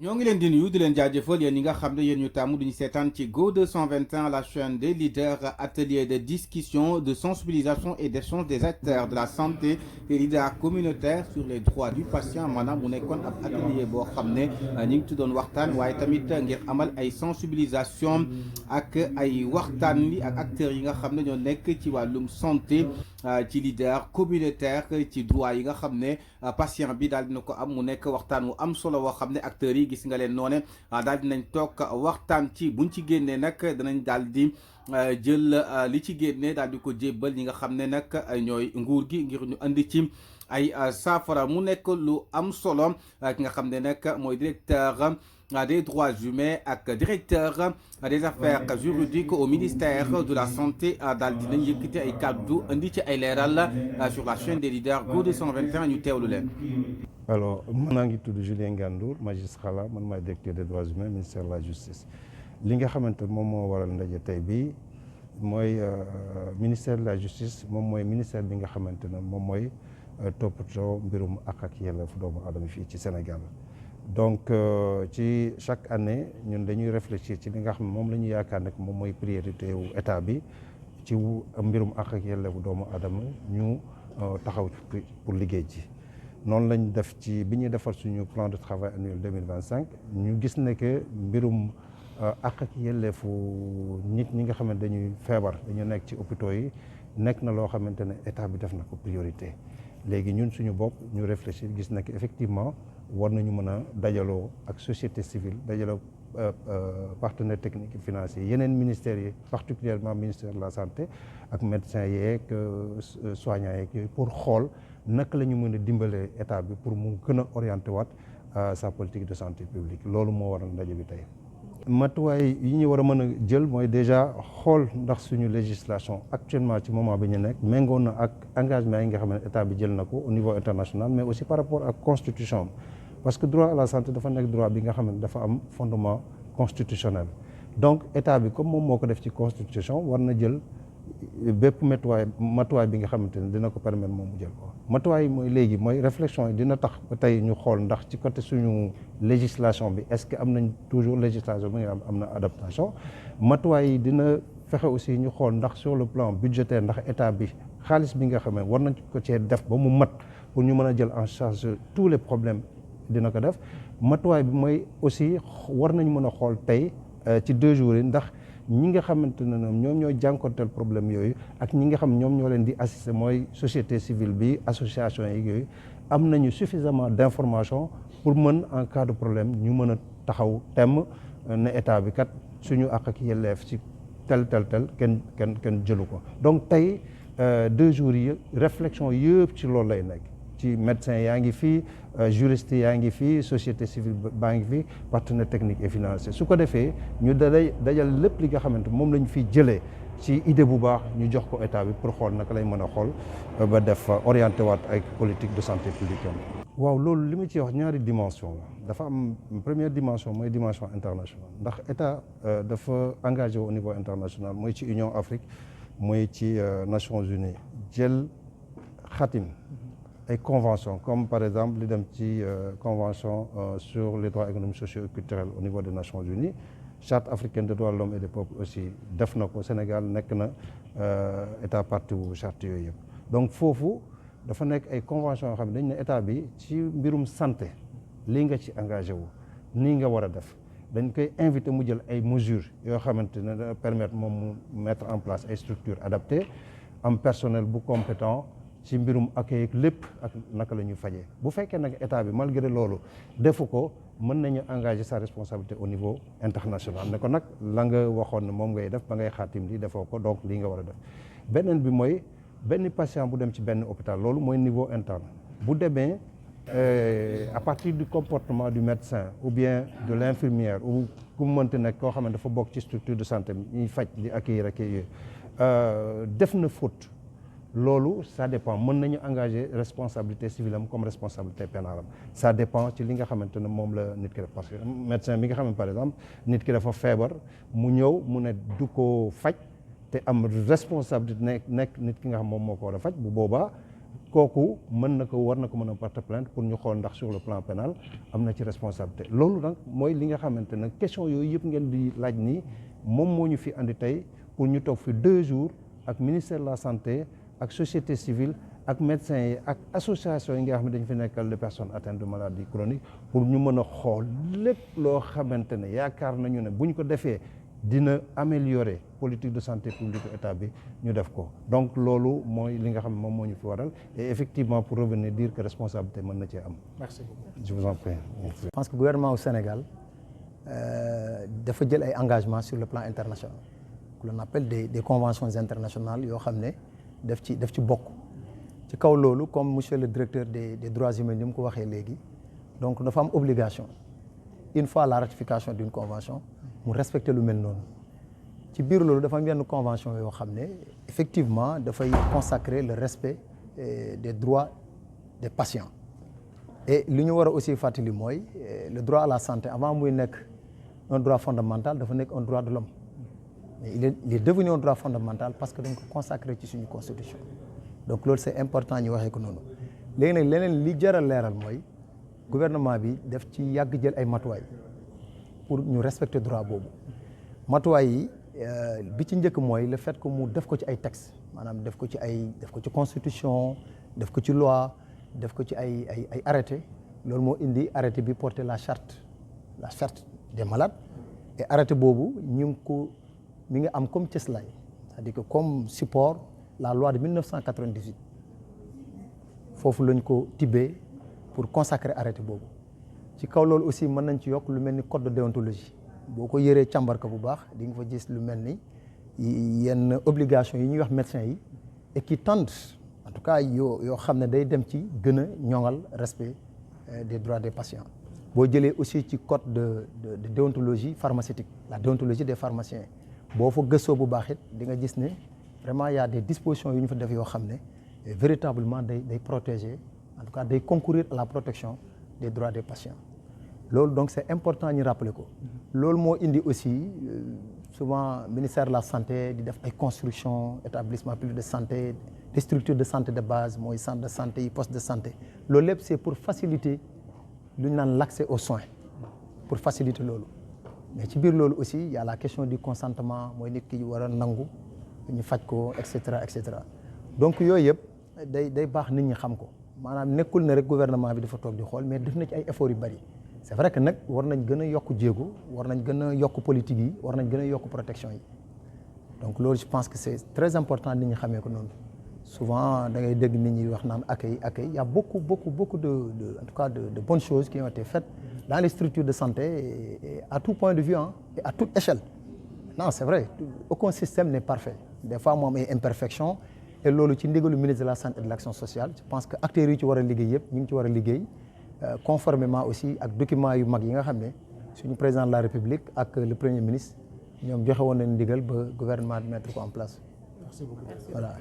ñoo ngi leen di nuyu di leen jaajëfal yéen ñi nga xam ne yéen ñu tàmm duñu seetaan ci Go 221 la chaîne des leaders atelier de discussion de sensibilisation et d'échange des acteurs de la santé et leaders communautaires sur les droits du patient maanaam mu nekkoon ab atelier boo xam ne ñu ngi tuddoon waxtaan waaye tamit ngir amal ay sensibilisation ak ay waxtaan li ak acteurs yi nga xam ne ñoo nekk ci wàllum santé ci leader communautaire ci droit yi nga xam ne patient bi daal dina ko am mu nekk waxtaan wu am solo woo xam ne acteurs yi gis nga leen noone daal dinañ toog waxtaan ci buñ ci génnee nag danañ daal di jël li ci génnee daal di ko jébbal ñi nga xam ne nag ñooy nguur gi ngir ñu andi ci ay saafara mu nekk lu am solo ki nga xam ne nag mooy directeur des droits humains ak directeur des affaires juridiques au ministère de la santé daal dinañ yëkkati ay kàddu indi ci ay leeral sur la chaîne des leaders Go 221 ñu teewlu leen. alors maa ngi tudd Julien Ngandour magistrat la man maay directeur des droits humains ministère de la justice li nga xamante moom moo waral ndaje tey bi mooy ministère de la justice moom mooy ministère bi nga xamante ne moom mooy toppatoo mbirum ak yelleefu doomu aadama fii ci Sénégal. donc ci chaque année ñun dañuy réfléchir ci li nga xam ne moom la ñu yaakaar nag moom mooy priorité wu état bi ci mbirum ak yelleefu doomu aadama ñu taxaw pour liggéey ji noonu lañ def ci bi ñuy defar suñu plan de travail annuel 2025 ñu gis ne que mbirum ak yelleefu nit ñi nga xamante dañuy feebar dañu nekk ci hôpitaux yi nekk na loo xamante ne état bi def na ko priorité léegi ñun suñu bopp ñu réfléchir gis na que effectivement war nañu mën a dajaloo ak société civile dajaloo partenaires techniques et financiers yeneen ministères yi particulièrement ministère de la santé ak médecins yeeg soignants yeeg yooyu pour xool naka la ñu mën a dimbalee état bi pour mu gën a orienté waat sa politique de santé publique loolu moo waral ndaje bi tey. matuwaay yi ñu war a mën a jël mooy déjà xool ndax suñu législation actuellement ci moment bi ñu nekk méngoo na ak engagement yi nga xam ne état bi jël na ko au niveau international mais aussi par rapport ak constitution parce que droit à la santé dafa nekk droit bi nga xam ne dafa am fondement constitutionnel donc état bi comme moom moo ko def ci constitution war na jël bépp matuwaay bi nga xamante ne dina ko permettre moom mu jël ko matuwaay yi mooy léegi mooy réflexion yi dina tax ba tey ñu xool ndax ci côté suñu législation bi est-ce que am nañ toujours législation bi nga am na adaptation matuwaay yi dina fexe aussi ñu xool ndax sur le plan budgétaire ndax état bi xaalis bi nga xam ne war nañ ko cee def ba mu mat pour ñu mën a jël en charge tous les problèmes dina ko def matuwaay bi mooy aussi war nañ mën a xool tey ci 2 jours yi ndax ñi nga xamante ne ñoom ñoo jànkonteel problème yooyu ak ñi nga xam ñoom ñoo leen di assister mooy société civile bi association yi yooyu am nañu suffisamment d'information pour mën en cas de problème ñu mën a taxaw temm ne état bi kat suñu àq ak yelleef ci tel kenn jëlu ko donc tey 2 jours yi réflexion yëpp ci loolu lay nekk ci médecin yaa ngi fii juriste yaa ngi fii société civile baa ngi fii partenaire technique et financier su ko defee ñu dajal lépp li nga xamante moom la ñu fiy jëlee ci idée bu baax ñu jox ko état bi pour xool naka lay mën a xool ba def orienté waat ak politique de santé publique waaw loolu li mu ci wax ñaari dimension la dafa am première dimension mooy dimension internationale ndax état dafa engagé au niveau international mooy ci Union Afrique mooy ci Nations Unies jël xatim ay convention comme par exemple li dem ci convention sur les droits économiques sociaux et culturels au niveau des Nations Unies charte africaine des droits de l'homme et des peuples aussi def na ko Sénégal nekk na état partie wu charte yooyu yëpp donc foofu dafa nekk ay convention yoo xam ne dañ ne état bi ci mbirum santé lii nga ci engagé wu nii nga war a def dañ koy invité mu jël ay mesures yoo xamante ne dana permettre moom mu mettre en place ay structures adaptées am personnel bu compétent ci mbirum accueil lépp ak naka la ñuy fajee bu fekkee nag état bi malgré loolu defu ko mën nañu engager sa responsabilité au niveau international ne ko nag la nga waxoon ne moom ngay def ba ngay xaatim li defoo ko donc lii nga war a def beneen bi mooy benn patient bu dem ci benn hôpital loolu mooy niveau interne bu demee à partir du comportement du médecin ou bien de l'infirmière ou ku mu mënti nekk koo xam ne dafa bokk ci structure de santé ñuy faj di accueillir def na faute loolu ça dépend mën nañu engager responsabilité civile am comme responsabilité pénale am ça dépend ci li nga xamante ne moom la nit ki def parce que médecin bi nga xam ne par exemple nit ki dafa feebar mu ñëw mu ne du ko faj te am responsabilité nekk nit ki nga xam moom moo ko war a faj bu boobaa kooku mën na ko war na ko mën a porter plainte pour ñu xool ndax sur le plan pénal am na ci responsabilité loolu nag mooy li nga xamante ne question yooyu yëpp ngeen di laaj nii moom moo ñu fi andi tey pour ñu toog fi 2 jours ak ministère de la santé ak société civile ak médecins yi ak association yi nga xam ne dañu fi nekkal les personnes atteintes de maladies chroniques pour ñu mën a xool lépp loo xamante ne yaakaar nañu ne bu ñu ko defee dina améliorer politique de santé publique état bi ñu def ko donc loolu mooy li nga xam ne moom moo ñu fi waral et effectivement pour revenir dire que responsabilité mën na cee am. Merci beaucoup. Je vous en prie. Je pense que le gouvernement au Sénégal dafa jël ay engagements sur le plan international que l'on appelle des conventions internationales yoo xam ne daf ci bokk ci kaw loolu comme monsieur le directeur des droits humains ni mu ko waxee léegi donc dafa am obligation une fois la ratification d'une convention mu respecter lu mel noonu ci biir loolu dafa am yenn convention yoo xam ne effectivement dafay consacrer le respect des droits des patients et li ñu war a aussi fàttali mooy le droit à la santé avant muy nekk un droit fondamental dafa nekk un droit de l'homme mais il est devenu un droit fondamental parce que dañ ko consacrer ci suñu constitution donc loolu c'est important ñu waxee ko noonu léegi nag leneen li jar a leeral mooy gouvernement bi def ci yàgg jël ay matuwaay pour ñu respecter droit boobu matuwaay yi bi ci njëkk mooy le fait que mu def ko ci ay textes maanaam def ko ci constitution def ko ci loi def ko ci ay arrêté loolu moo indi arrêté bi porté la charte des malades et arrêté boobu mi ngi am comme cëslaay c'est-à-dire que comme support la loi de 1998 foofu lañ ko tibbee pour consacrer arrêté boobu ci kaw loolu aussi mën nañ ci yokk lu mel ni code de déontologie boo ko yëree càmbar ko bu baax di nga fa gis lu mel ni yenn obligation yi ñuy wax médecins yi et qui tendent en tout cas yoo xam ne day dem ci gën a ñoŋal respect des droits des patients boo jëlee aussi ci code de déontologie pharmaceutique la déontologie des pharmaciens boo fa gëstoo bu baax it di nga gis ne vraiment y a des dispositions yu ñu fa def yoo xam ne véritablement day protéger en tout cas day concourir à la protection des droits des patients loolu donc c'est important ñu rappeler ko loolu moo indi aussi souvent ministère de la santé di def ay construction établissement public de santé des structures de santé de base mooy centre de santé yi poste de santé loolu lépp c'est pour faciliter lu ñu naan l'accès aux soins pour faciliter loolu mais ci biir loolu aussi il y a la question du consentement mooy nit ki war a nangu ñu faj ko et cetera donc yooyu yëpp day baax nit ñi xam ko maanaam nekkul ne rek gouvernement bi dafa toog di xool mais def na ci ay efforts yu bari c'est vrai que nag war nañ gën a yokk jéego war nañ gën a yokk politique yi war nañ gën a yokk protection yi donc loolu je pense que c'est très important nit ñi xamee ko noonu souvent da ngay dégg nit ñi wax naan accueil il y a beaucoup de en tout cas de bonnes choses qui ont été faites dans les structures de santé et à tout point de vue et à toute échelle non c'est vrai aucun système n'est parfait des fois mu am ay imperfections et loolu ci ndigalu ministre de la santé et de l'action sociale je pense que acteurs yi ci war a liggéey yëpp ñu ngi ci war a liggéey conformément aussi ak documents yu mag yi nga xam ne suñu président de la République ak le premier ministre ñoom joxe woon nañ ndigal ba gouvernement bi mettre ko en place. Merci beaucoup. Voilà.